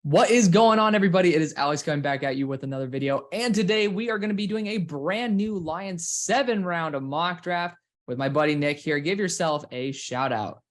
What is going on, everybody? It is Alex coming back at you with another video. And today we are going to be doing a brand new Lions 7 round of mock draft with my buddy Nick here. Give yourself a shout out.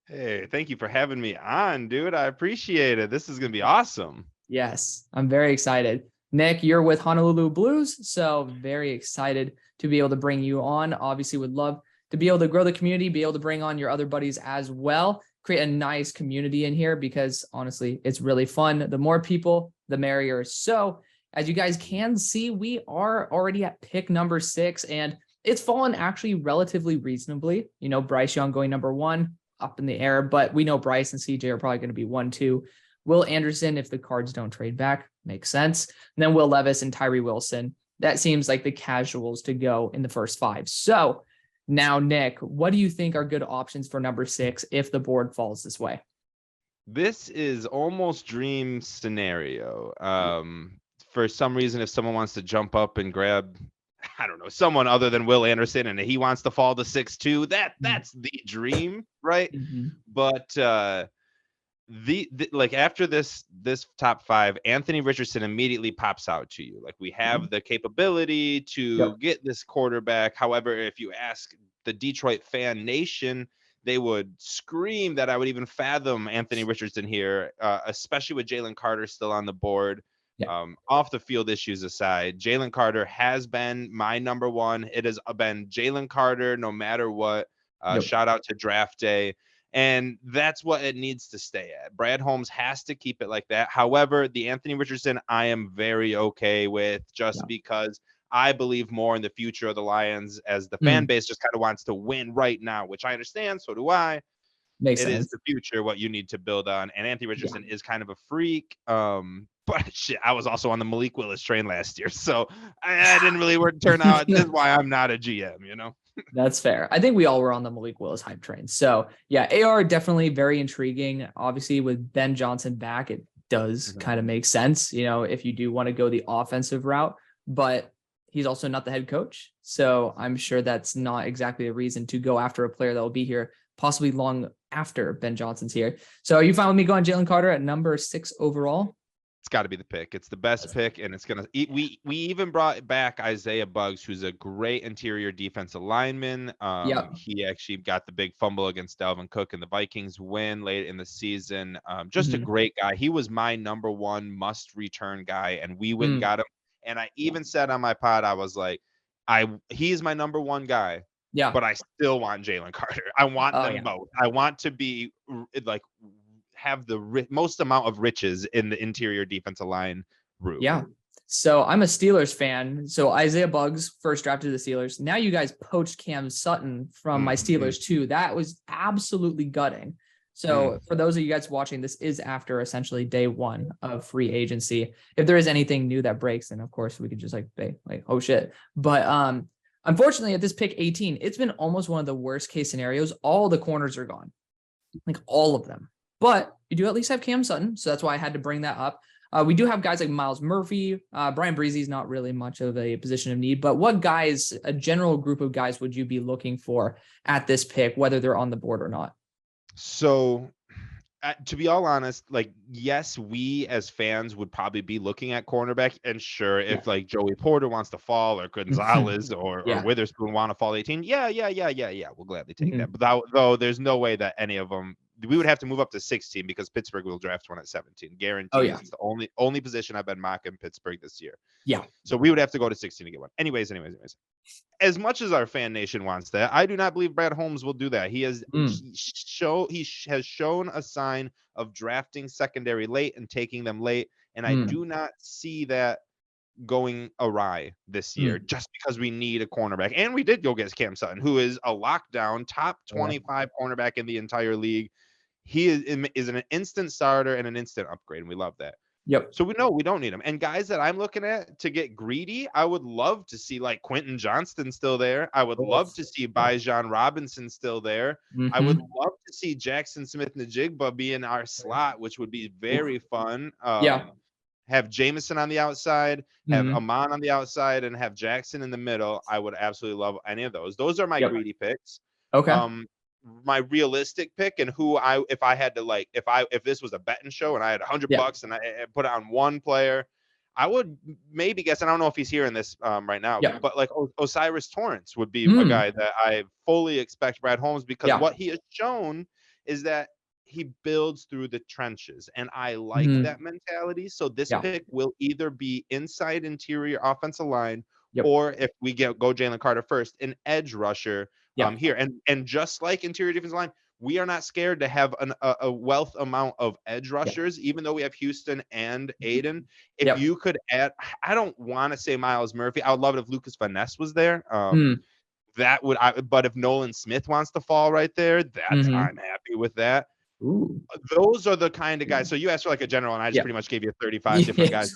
Hey, thank you for having me on, dude. I appreciate it. This is going to be awesome. Yes, I'm very excited. Nick, you're with Honolulu Blues, so very excited to be able to bring you on. Obviously, would love to be able to grow the community, be able to bring on your other buddies as well. Create a nice community in here because honestly, it's really fun. The more people, the merrier. So as you guys can see, we are already at pick number 6 and it's fallen actually relatively reasonably. You know, Bryce Young going number 1 up in the air, but we know Bryce and CJ are probably going to be 1, 2. Will Anderson, if the Cards don't trade back, makes sense. And then Will Levis and Tyree Wilson. That seems like the casuals to go in the first 5. So now, Nick, what do you think are good options for number 6 if the board falls this way? This is almost dream scenario. For some reason, if someone wants to jump up and grab, I don't know, someone other than Will Anderson and he wants to fall to 6'2", that's the dream, right? Mm-hmm. But the like after this top 5, Anthony Richardson immediately pops out to you. Like we have the capability to get this quarterback. However, if you ask the Detroit fan nation, they would scream that I would even fathom Anthony Richardson here, especially with Jalen Carter still on the board. Off the field issues aside, Jalen Carter has been my number 1. It has been Jalen Carter no matter what. Shout out to draft day. And that's what it needs to stay at. Brad Holmes has to keep it like that. However, the Anthony Richardson, I am very okay with just because I believe more in the future of the Lions as the fan base just kind of wants to win right now, which I understand. So do I. Makes sense. It is the future, what you need to build on. And Anthony Richardson is kind of a freak. But shit, I was also on the Malik Willis train last year. So I didn't really turn out. This is why I'm not a GM, you know? That's fair. I think we all were on the Malik Willis hype train. So yeah, AR definitely very intriguing. Obviously with Ben Johnson back, it does kind of make sense, you know, if you do want to go the offensive route, but he's also not the head coach. So I'm sure that's not exactly a reason to go after a player that will be here possibly long after Ben Johnson's here. So are you fine with me going Jalen Carter at number 6 overall? It's got to be the pick. It's the best pick, and it's gonna. We even brought back Isaiah Buggs, who's a great interior defensive lineman. He actually got the big fumble against Dalvin Cook and the Vikings win late in the season. Just a great guy. He was my number 1 must return guy, and we went and got him. And I even said on my pod, I was like, he's my number 1 guy. Yeah, but I still want Jalen Carter. I want them both. I want to be like have the most amount of riches in the interior defensive line room. Yeah. So I'm a Steelers fan. So Isaiah Buggs first drafted the Steelers. Now you guys poached Cam Sutton from my Steelers too. That was absolutely gutting. So for those of you guys watching, this is after essentially day 1 of free agency. If there is anything new that breaks, then of course we could just like, oh shit. But unfortunately at this pick 18, it's been almost one of the worst case scenarios. All the corners are gone, like all of them. But you do at least have Cam Sutton, so that's why I had to bring that up. We do have guys like Myles Murphy. Brian Breezy is not really much of a position of need, but what guys, a general group of guys, would you be looking for at this pick, whether they're on the board or not? So to be all honest, like, yes, we as fans would probably be looking at cornerback, and sure, if like Joey Porter wants to fall or Gonzalez or Witherspoon want to fall 18, we'll gladly take that. But though there's no way that any of them, we would have to move up to 16 because Pittsburgh will draft one at 17. Guaranteed. It's the only position I've been mocking Pittsburgh this year. Yeah. So we would have to go to 16 to get one. Anyways. As much as our fan nation wants that, I do not believe Brad Holmes will do that. He has shown a sign of drafting secondary late and taking them late, and I do not see that going awry this year just because we need a cornerback. And we did go get Cam Sutton, who is a lockdown top 25 cornerback in the entire league. He is an instant starter and an instant upgrade, and we love that. So we know we don't need him. And guys that I'm looking at to get greedy, I would love to see like Quentin Johnston still there. I would love to see Bijan Robinson still there. I would love to see Jackson Smith-Njigba be in our slot, which would be very fun. Have Jameson on the outside, have Amon on the outside, and have Jackson in the middle. I would absolutely love any of those. Those are my greedy picks. Okay. my realistic pick and who if I had to like if this was a betting show and I had $100 and I put it on one player, I would maybe guess, and I don't know if he's hearing this right now, but like Osiris Torrance would be a guy that I fully expect Brad Holmes, because what he has shown is that he builds through the trenches, and I like that mentality. So this pick will either be inside interior offensive line, or if we go Jalen Carter first, an edge rusher here. And just like interior defensive line, we are not scared to have a wealth amount of edge rushers, even though we have Houston and Aiden. If you could add, I don't want to say Myles Murphy. I would love it if Lucas Van Ness was there. That would, but if Nolan Smith wants to fall right there, that's I'm happy with that. Ooh. Those are the kind of guys. So you asked for like a general, and I just pretty much gave you 35 different guys.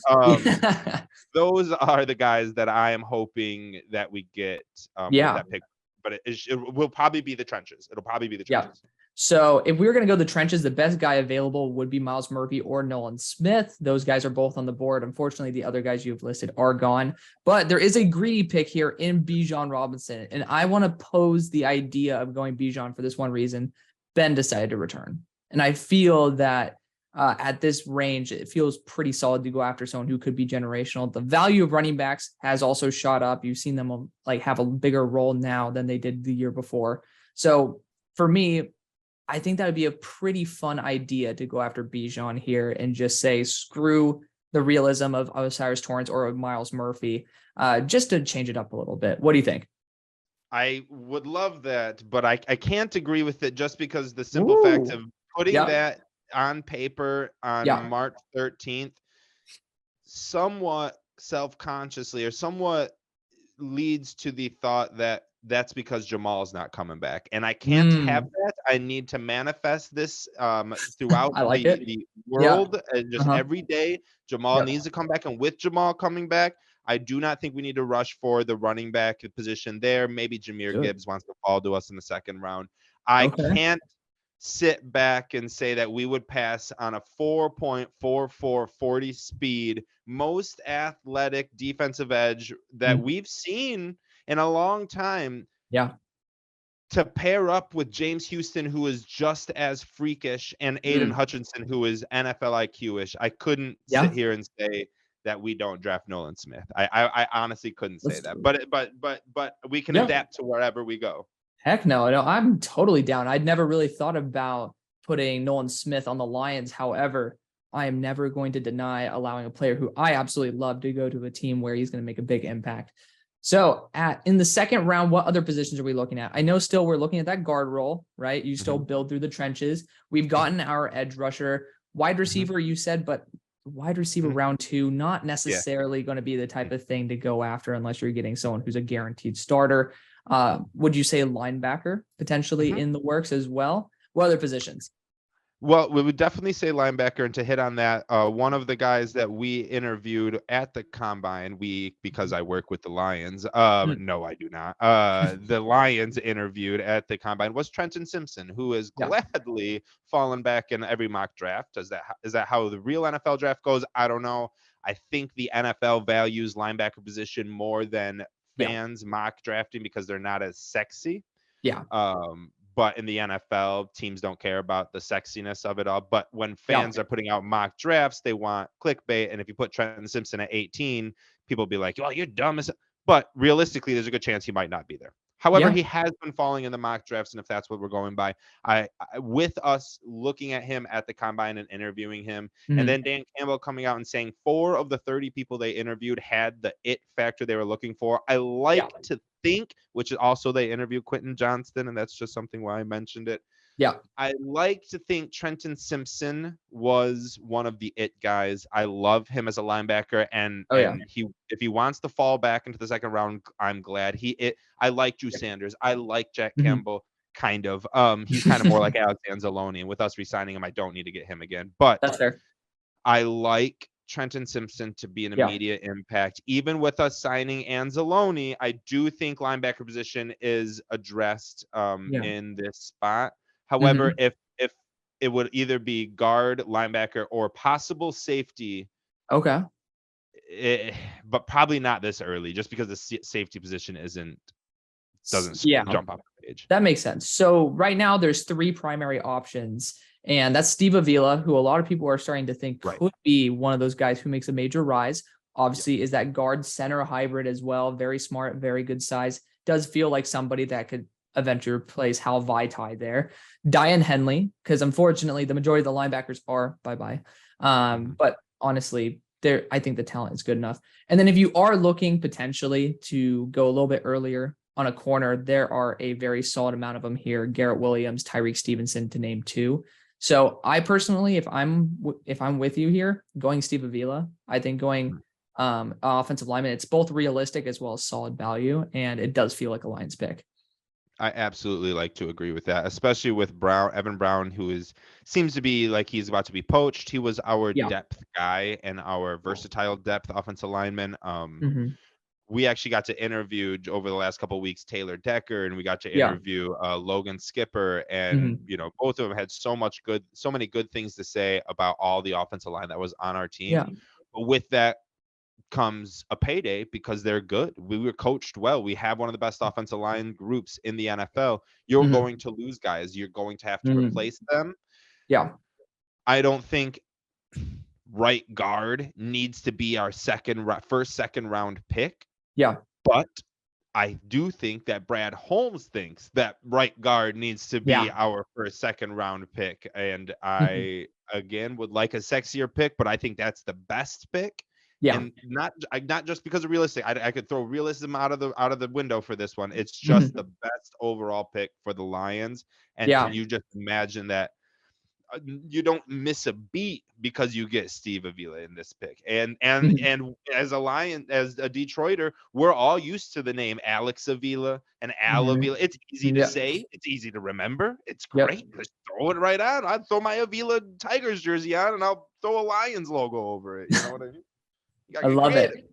Those are the guys that I am hoping that we get with that pick. But it will probably be the trenches. It'll probably be the trenches. So if we were going to go the trenches, the best guy available would be Myles Murphy or Nolan Smith. Those guys are both on the board. Unfortunately, the other guys you've listed are gone. But there is a greedy pick here in Bijan Robinson. And I want to pose the idea of going Bijan for this one reason. Ben decided to return. And I feel that at this range, it feels pretty solid to go after someone who could be generational. The value of running backs has also shot up. You've seen them like have a bigger role now than they did the year before. So for me, I think that would be a pretty fun idea to go after Bijan here and just say, screw the realism of Osiris Torrance or of Myles Murphy, just to change it up a little bit. What do you think? I would love that, but I can't agree with it just because the simple fact of putting that on paper on March 13th, somewhat self-consciously or somewhat leads to the thought that that's because Jamal's not coming back. And I can't have that. I need to manifest this throughout the world. And just every day, Jamal needs to come back. And with Jamal coming back, I do not think we need to rush for the running back position there. Maybe Jahmyr Gibbs wants to fall to us in the second round. I can't sit back and say that we would pass on a 4.4440 speed, most athletic defensive edge that we've seen in a long time. To pair up with James Houston, who is just as freakish, and Aiden Hutchinson, who is NFL IQ-ish. I couldn't sit here and say that we don't draft Nolan Smith. I honestly couldn't say that. But we can adapt to wherever we go. Heck no, I'm totally down. I'd never really thought about putting Nolan Smith on the Lions. However, I am never going to deny allowing a player who I absolutely love to go to a team where he's going to make a big impact. So in the second round, what other positions are we looking at? I know still we're looking at that guard role, right? You still build through the trenches. We've gotten our edge rusher, wide receiver, you said, but wide receiver round 2, not necessarily going to be the type of thing to go after unless you're getting someone who's a guaranteed starter. Would you say linebacker potentially in the works as well? What other positions? Well, we would definitely say linebacker. And to hit on that, one of the guys that we interviewed at the combine, because I work with the Lions. No, I do not. The Lions interviewed at the combine was Trenton Simpson, who has gladly fallen back in every mock draft. Is that how the real NFL draft goes? I don't know. I think the NFL values linebacker position more than fans mock drafting because they're not as sexy. But in the NFL, teams don't care about the sexiness of it all. But when fans are putting out mock drafts, they want clickbait. And if you put Trenton Simpson at 18, people will be like, "Oh, you're dumb." But realistically, there's a good chance he might not be there. However, he has been falling in the mock drafts, and if that's what we're going by, with us looking at him at the combine and interviewing him, and then Dan Campbell coming out and saying 4 of the 30 people they interviewed had the it factor they were looking for. I like to think, which is also they interviewed Quentin Johnston, and that's just something why I mentioned it. I like to think Trenton Simpson was one of the it guys. I love him as a linebacker, and if he wants to fall back into the second round, I'm glad. I like Drew Sanders. I like Jack Campbell, kind of. He's kind of more like Alex Anzalone, and with us re-signing him, I don't need to get him again. But that's fair. I like Trenton Simpson to be an immediate impact. Even with us signing Anzalone, I do think linebacker position is addressed in this spot. However, if it would either be guard, linebacker, or possible safety. But probably not this early, just because the safety position doesn't jump off the page. That makes sense. So right now there's 3 primary options, and that's Steve Avila, who a lot of people are starting to think could be one of those guys who makes a major rise. Obviously, is that guard center hybrid as well. Very smart, very good size. Does feel like somebody that could eventually replace Hal Vaitai there. Diane Henley, because unfortunately the majority of the linebackers are bye-bye. But honestly, I think the talent is good enough. And then if you are looking potentially to go a little bit earlier on a corner, there are a very solid amount of them here. Garrett Williams, Tyreek Stevenson, to name 2. So I personally, if I'm with you here, going Steve Avila, I think going offensive lineman, it's both realistic as well as solid value, and it does feel like a Lions pick. I absolutely like to agree with that, especially with Evan Brown, who seems to be like he's about to be poached. He was our depth guy and our versatile depth offensive lineman. We actually got to interview over the last couple of weeks Taylor Decker, and we got to interview Logan Skipper, and both of them had so many good things to say about all the offensive line that was on our team. But with that comes a payday because they're good. We were coached well. We have one of the best offensive line groups in the NFL. You're going to lose guys. You're going to have to replace them. I don't think right guard needs to be our first second round pick. But I do think that Brad Holmes thinks that right guard needs to be our first second round pick. And I again would like a sexier pick, but I think that's the best pick. And not just because of realistic. I could throw realism out of the window for this one. It's just the best overall pick for the Lions. And can you just imagine that you don't miss a beat because you get Steve Avila in this pick. And as a Lion, as a Detroiter, we're all used to the name Alex Avila and Al Avila. It's easy to say. It's easy to remember. It's great. Just throw it right on. I'd throw my Avila Tigers jersey on and I'll throw a Lions logo over it. You know what I mean? I love it.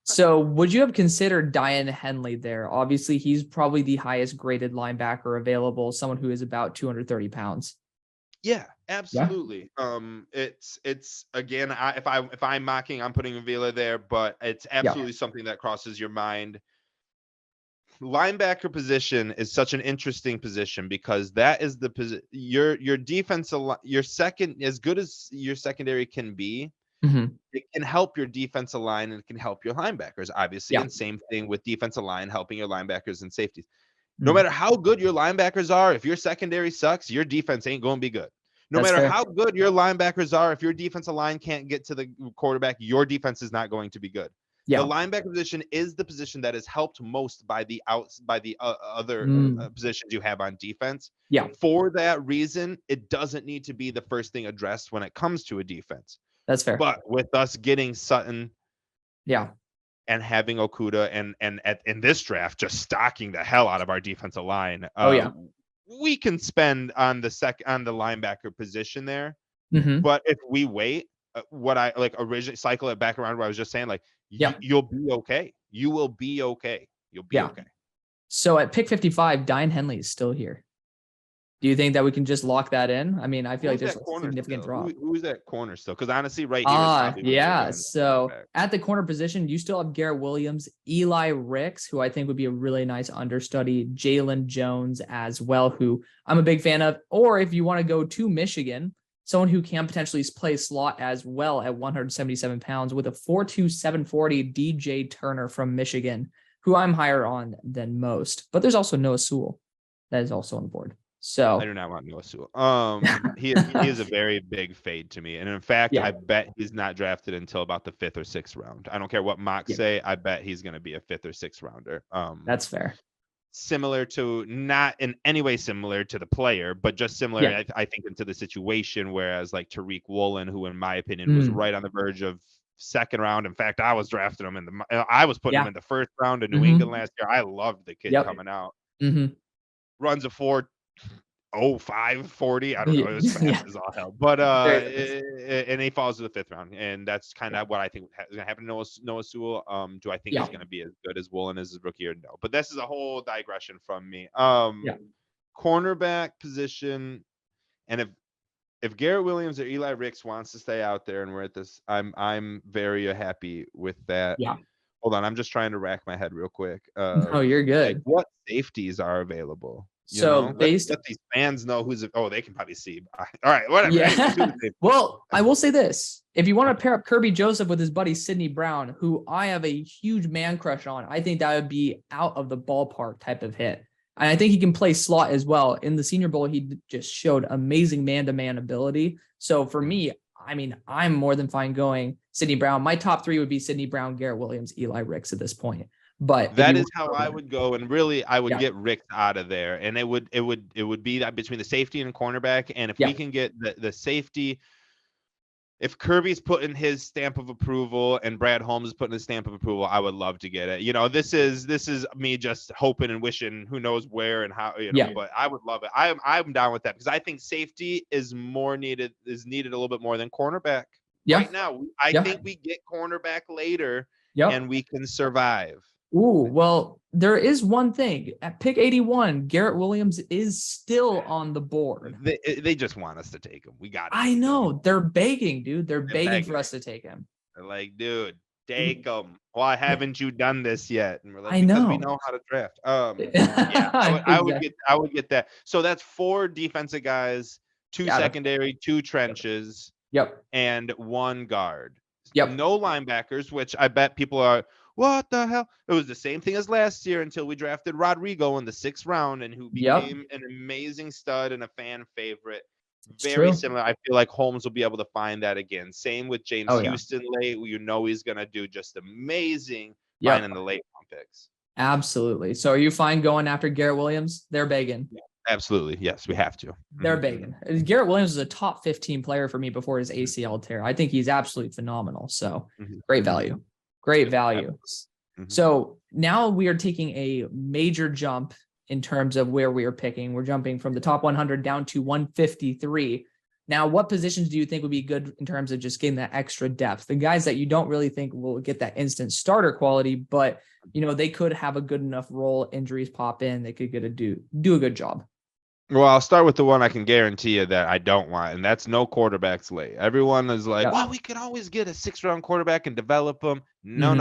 So would you have considered Diane Henley there? Obviously, he's probably the highest graded linebacker available, someone who is about 230 pounds. Yeah, absolutely. It's again, if I'm mocking, I'm putting Avila there, but it's absolutely something that crosses your mind. Linebacker position is such an interesting position because that is the position your defensive your second, as good as your secondary can be. It can help your defensive line and it can help your linebackers, obviously. And same thing with defensive line helping your linebackers and safeties. No matter how good your linebackers are, if your secondary sucks, your defense ain't going to be good. No matter how good your linebackers are, if your defensive line can't get to the quarterback, your defense is not going to be good. The linebacker position is the position that is helped most by the other positions you have on defense. For that reason, it doesn't need to be the first thing addressed when it comes to a defense. That's fair. But with us getting Sutton, and having Okudah and in this draft just stocking the hell out of our defensive line, we can spend on the linebacker position there. But if we wait, what I like originally cycle it back around what I was just saying, like you'll be okay. You will be okay. You'll be okay. So at pick 55, Diane Henley is still here. Do you think that we can just lock that in? I mean, I feel like there's a significant drop. Who's that corner still? Because honestly, right here. So at the corner position, you still have Garrett Williams, Eli Ricks, who I think would be a really nice understudy, Jalen Jones as well, who I'm a big fan of. Or if you want to go to Michigan, someone who can potentially play slot as well at 177 pounds with a 4.2 740 DJ Turner from Michigan, who I'm higher on than most. But there's also Noah Sewell that is also on the board. So I do not want Noah Sewell. He is a very big fade to me, and in fact, I bet he's not drafted until about the 5th or 6th round. I don't care what mocks say. I bet he's going to be a 5th or 6th rounder. That's fair. Similar to, not in any way similar to the player, but just similar, I think, into the situation. Whereas like Tariq Woolen, who in my opinion was right on the verge of 2nd round. In fact, I was drafting him I was putting him in the 1st round in New England last year. I loved the kid coming out. Runs a 4.05 I don't know. It was fast as all hell. But and he falls to the 5th round, and that's kind of what I think is going to happen to Noah Sewell. Do I think he's going to be as good as Woolen as his rookie year? No. But this is a whole digression from me. Cornerback position, and if Garrett Williams or Eli Ricks wants to stay out there and we're at this, I'm very happy with that. Hold on, I'm just trying to rack my head real quick. Oh, you're good. Like, what safeties are available? So based, let these fans know they can probably see. All right, whatever. yeah. Anyway, Well, I will say this: if you want to pair up Kirby Joseph with his buddy Sidney Brown, who I have a huge man crush on, I think that would be out of the ballpark type of hit. And I think he can play slot as well. In the Senior Bowl, he just showed amazing man-to-man ability. So for me, I mean, I'm more than fine going Sidney Brown. My top three would be Sidney Brown, Garrett Williams, Eli Ricks at this point. But that is how I would go, and really, I would Yeah. get Rick out of there, and it would be that between the safety and cornerback, and if Yeah. we can get the safety, if Kirby's putting his stamp of approval and Brad Holmes is putting his stamp of approval, I would love to get it. This is me just hoping and wishing, who knows where and how, Yeah. but I would love it. I'm down with that because I think safety is needed a little bit more than cornerback. Yeah. Right now. I think we get cornerback later and we can survive. Ooh, well, there is one thing. At pick 81, Garrett Williams is still on the board. They just want us to take him. We got it. I know. They're begging, dude. They're begging for us to take him. They're like, dude, take him. Why haven't you done this yet? And we're like, I because know. we know how to draft. I would get that. So that's 4 defensive guys, 2 secondary, 2 trenches. Yep. And 1 guard. Yep. No linebackers, which I bet people are, what the hell? It was the same thing as last year until we drafted Rodrigo in the 6th round, and who became an amazing stud and a fan favorite. Very similar. I feel like Holmes will be able to find that again. Same with James Houston late. He's going to do just amazing finding the late round picks. Absolutely. So are you fine going after Garrett Williams? They're begging. Yeah, absolutely. Yes, we have to. They're begging. Garrett Williams is a top 15 player for me before his ACL tear. I think he's absolutely phenomenal. So great value. Great value. So now we are taking a major jump in terms of where we are picking. We're jumping from the top 100 down to 153. Now, what positions do you think would be good in terms of just getting that extra depth? The guys that you don't really think will get that instant starter quality, but they could have a good enough role. Injuries pop in, they could do a good job. Well, I'll start with the one I can guarantee you that I don't want, and that's no quarterbacks late. Everyone is like, well, we can always get a 6th-round quarterback and develop them. No.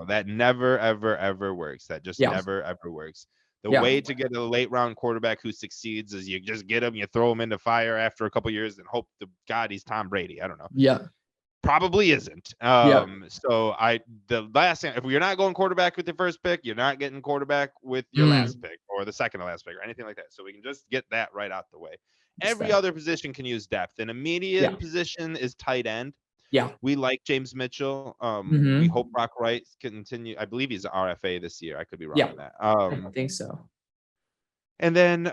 That never, ever, ever works. That just never, ever works. The way to get a late-round quarterback who succeeds is you just get him, you throw him into fire after a couple years and hope to God he's Tom Brady. I don't know. Yeah. Probably isn't. So the last thing, if you're not going quarterback with your first pick, you're not getting quarterback with your last pick or the second to last pick or anything like that. So we can just get that right out the way. Every other position can use depth. An immediate position is tight end. Yeah. We like James Mitchell. We hope Brock Wright can continue. I believe he's an RFA this year. I could be wrong on that. I think so. And then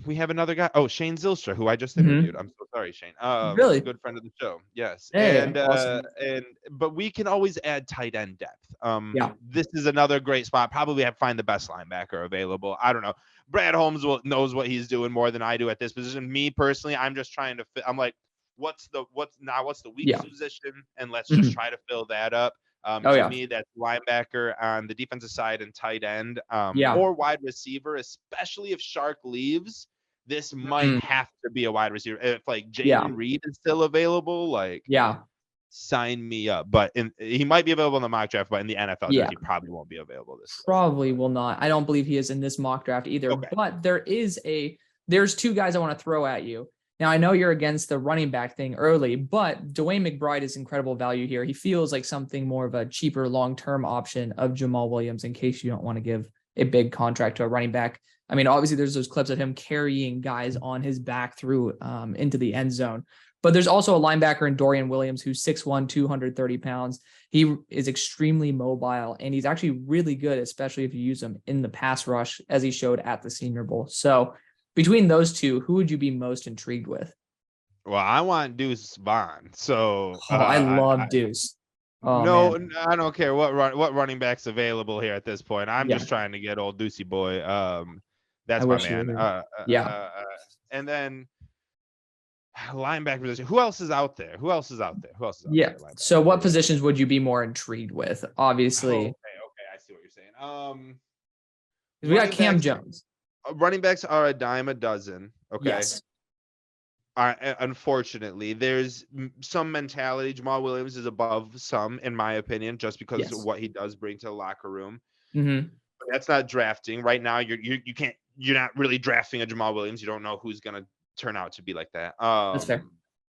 we have another guy. Oh, Shane Zylstra, who I just interviewed. I'm so sorry, Shane. Really? A good friend of the show. Yes. Hey, awesome. But we can always add tight end depth. This is another great spot. Probably find the best linebacker available. I don't know. Brad Holmes knows what he's doing more than I do at this position. Me personally, I'm just trying to fit. I'm like, what's the weakest position, and let's just try to fill that up. To me, that's linebacker on the defensive side and tight end, or wide receiver, especially if Shark leaves. This might have to be a wide receiver. If Jaden Reed is still available, sign me up. But he might be available in the mock draft, but in the NFL draft, he probably won't be available this year. Probably will not. I don't believe he is in this mock draft either. Okay. But there's 2 guys I want to throw at you. Now, I know you're against the running back thing early, but Dwayne McBride is incredible value here. He feels like something more of a cheaper long-term option of Jamal Williams in case you don't want to give a big contract to a running back. I mean, obviously there's those clips of him carrying guys on his back through into the end zone. But there's also a linebacker in Dorian Williams who's 6'1", 230 pounds. He is extremely mobile, and he's actually really good, especially if you use him in the pass rush, as he showed at the Senior Bowl. So between those 2, who would you be most intrigued with? Well, I want Deuce Vaughn. So I love Deuce. Oh, man. I don't care what running back's available here at this point. I'm just trying to get old Deucey boy. That's my man. And then linebacker position. Who else is out there? Yeah. So what positions would you be more intrigued with? Obviously. Okay. I see what you're saying. We got Cam Jones. Running backs are a dime a dozen. Okay. Yes. Unfortunately, there's some mentality. Jamal Williams is above some, in my opinion, just because of what he does bring to the locker room. But that's not drafting right now. You you're not really drafting a Jamal Williams. You don't know who's gonna turn out to be like that. That's fair.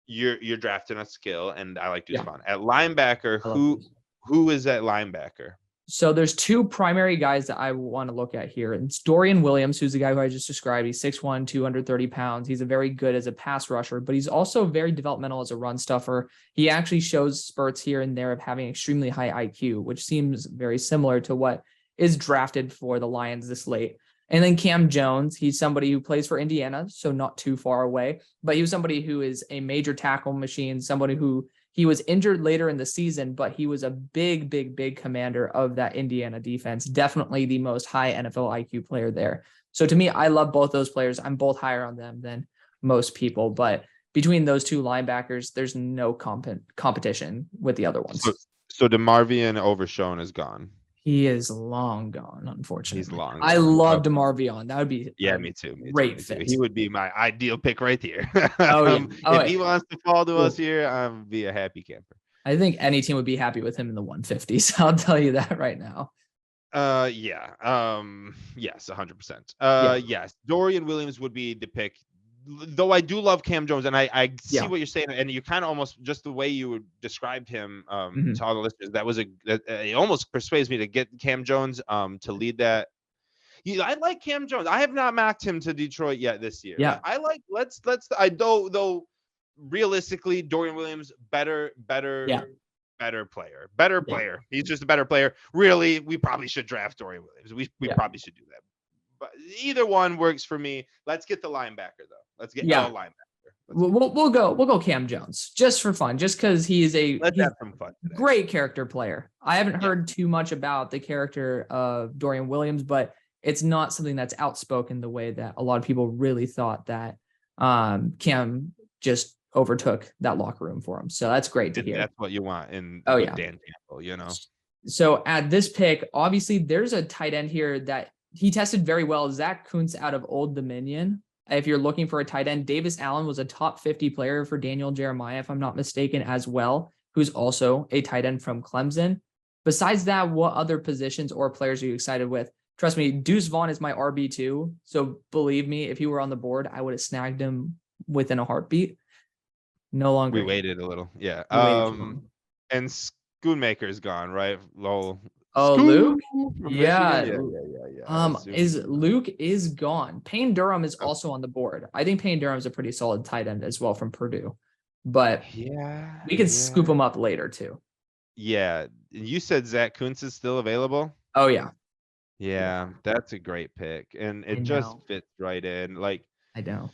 You're drafting a skill, and I like Deuce Yeah. Vaughn. At linebacker, I love Deuce. who is at linebacker? So there's two primary guys that I want to look at here. And it's Dorian Williams, who's the guy who I just described. He's 6'1", 230 pounds. He's a very good as a pass rusher, but he's also very developmental as a run stuffer. He actually shows spurts here and there of having extremely high IQ, which seems very similar to what is drafted for the Lions this late. And then Cam Jones, he's somebody who plays for Indiana, so not too far away, but he was somebody who is a major tackle machine, somebody who he was injured later in the season, but he was a big commander of that Indiana defense. Definitely the most high NFL IQ player there. So to me, I love both those players. I'm both higher on them than most people, but between those two linebackers, there's no competition with the other ones. So DeMarvion Overshown is gone. He is long gone, unfortunately. He's long gone. I love DeMarvion. That would be me too. Great fit. He would be my ideal pick right here. If he wants to fall to us here, I'm be a happy camper. I think any team would be happy with him in the 150s. I'll tell you that right now. Yes, 100%. Yes, Dorian Williams would be the pick. Though I do love Cam Jones, and I see what you're saying, and you kind of almost just the way you described him to all the listeners, it almost persuades me to get Cam Jones to lead that. I like Cam Jones. I have not mocked him to Detroit yet this year. Yeah, I like though realistically, Dorian Williams better player. He's just a better player. Really, we probably should draft Dorian Williams. We probably should do that. But either one works for me. Let's get the linebacker though. Let's get a linebacker. We'll go Cam Jones just for fun, just because he's have some fun today. Great character player. I haven't heard too much about the character of Dorian Williams, but it's not something that's outspoken the way that a lot of people really thought that Cam just overtook that locker room for him. So that's great to hear. That's what you want in Dan Campbell, So at this pick, obviously there's a tight end here that he tested very well. Zach Kuntz out of Old Dominion. If you're looking for a tight end, Davis Allen was a top 50 player for Daniel Jeremiah, if I'm not mistaken, as well, who's also a tight end from Clemson. Besides that, what other positions or players are you excited with? Trust me, Deuce Vaughn is my RB2. So believe me, if he were on the board, I would have snagged him within a heartbeat. No longer. We waited a little. Yeah. And Schoonmaker's gone, right? Lol. Oh, Luke? Yeah. Yeah. Luke is gone. Payne Durham is also on the board. I think Payne Durham is a pretty solid tight end as well from Purdue. But we can scoop him up later too. Yeah. You said Zach Kuntz is still available? Oh, yeah. Yeah, that's a great pick. And it just fits right in. Like, I know.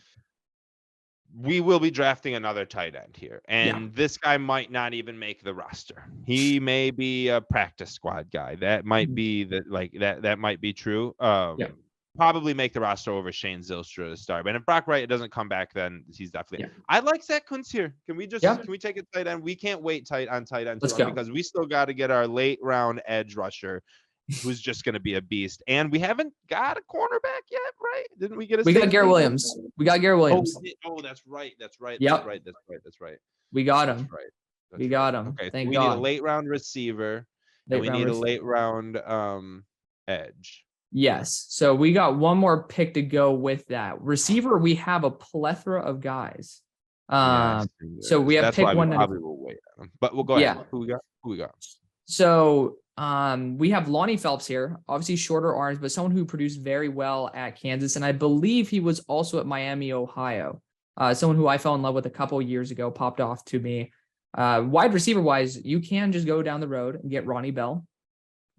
We will be drafting another tight end here, and this guy might not even make the roster. He may be a practice squad guy. That might be that might be true. Probably make the roster over Shane Zylstra to start. But if Brock Wright doesn't come back, then he's definitely. I like Zach Kuntz here. Can we take a tight end? We can't wait tight end because we still got to get our late round edge rusher, who's just going to be a beast. And we haven't got a cornerback yet, right? Didn't we get We got Garrett Williams. Oh, that's right. Yep. That's right. We got him. We got him. Okay. Thank we God. need a late round receiver. And we need a late round edge. Yes. So we got one more pick to go with that. Receiver, we have a plethora of guys. So we have pick one. Probably will wait on them. But we'll go ahead. Who we got? So we have Lonnie Phelps here, obviously shorter arms, but someone who produced very well at Kansas. And I believe he was also at Miami, Ohio. Someone who I fell in love with a couple years ago, popped off to me. Wide receiver wise, you can just go down the road and get Ronnie Bell.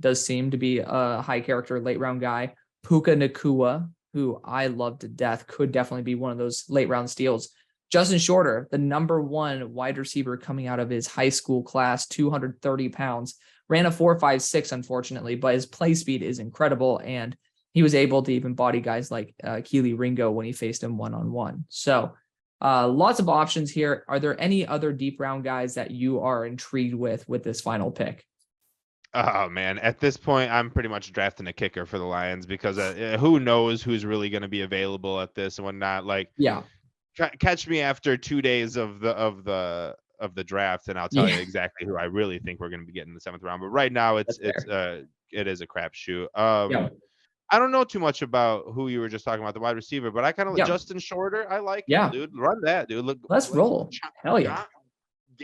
Does seem to be a high character late round guy. Puka Nacua, who I love to death, could definitely be one of those late round steals. Justin Shorter, the number one wide receiver coming out of his high school class, 230 pounds, ran a 4.56, unfortunately, but his play speed is incredible. And he was able to even body guys like Keely Ringo when he faced him one-on-one. So lots of options here. Are there any other deep round guys that you are intrigued with this final pick? Oh, man. At this point, I'm pretty much drafting a kicker for the Lions because who knows who's really going to be available at this and whatnot. Catch me after 2 days of the draft, and I'll tell you exactly who I really think we're going to be getting in the 7th round. But right now, it is a crapshoot. I don't know too much about who you were just talking about, the wide receiver, but I kind of Yeah. Justin Shorter. I like him, Yeah. dude. Run that, dude. Look, Let's roll. Hell yeah.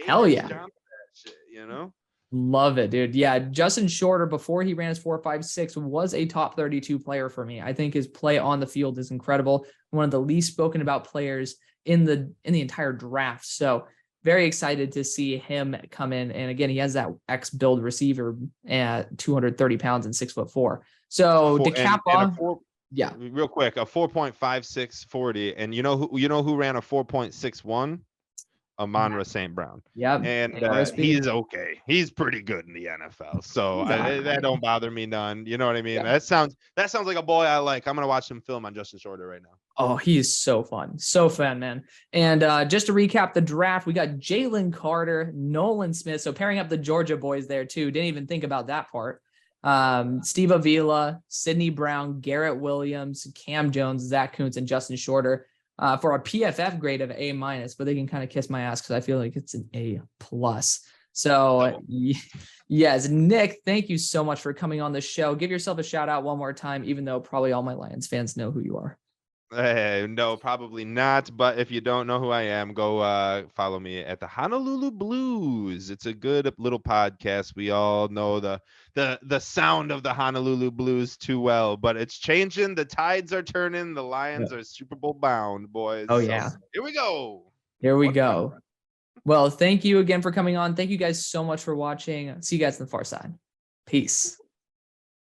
Hell Gators yeah. Johnson that shit, you know? Love it, dude. Yeah, Justin Shorter, before he ran his 4.56, was a top 32 player for me. I think his play on the field is incredible. One of the least spoken about players in the entire draft. So very excited to see him come in. And again, he has that X build receiver at 230 pounds and 6'4". So to cap off, yeah, real quick, a 4.56 40, and you know who ran a 4.61? Amon-Ra St. Brown. Yeah, And he's okay. He's pretty good in the NFL. So that don't bother me none. You know what I mean? Yeah. That sounds like a boy I like. I'm going to watch some film on Justin Shorter right now. Oh, he's so fun. So fun, man. And just to recap the draft, we got Jalen Carter, Nolan Smith. So pairing up the Georgia boys there too. Didn't even think about that part. Steve Avila, Sidney Brown, Garrett Williams, Cam Jones, Zach Kuntz, and Justin Shorter. For a PFF grade of A-, but they can kind of kiss my ass because I feel like it's an A+. So yes, Nick, thank you so much for coming on the show. Give yourself a shout out one more time, even though probably all my Lions fans know who you are. No, probably not. But if you don't know who I am, go follow me at the Honolulu Blues. It's a good little podcast. We all know the sound of the Honolulu Blues too well, but it's changing. The tides are turning. The Lions are Super Bowl bound, boys. Oh, yeah. Here we go. Here we go. Well, thank you again for coming on. Thank you guys so much for watching. See you guys on the far side. Peace.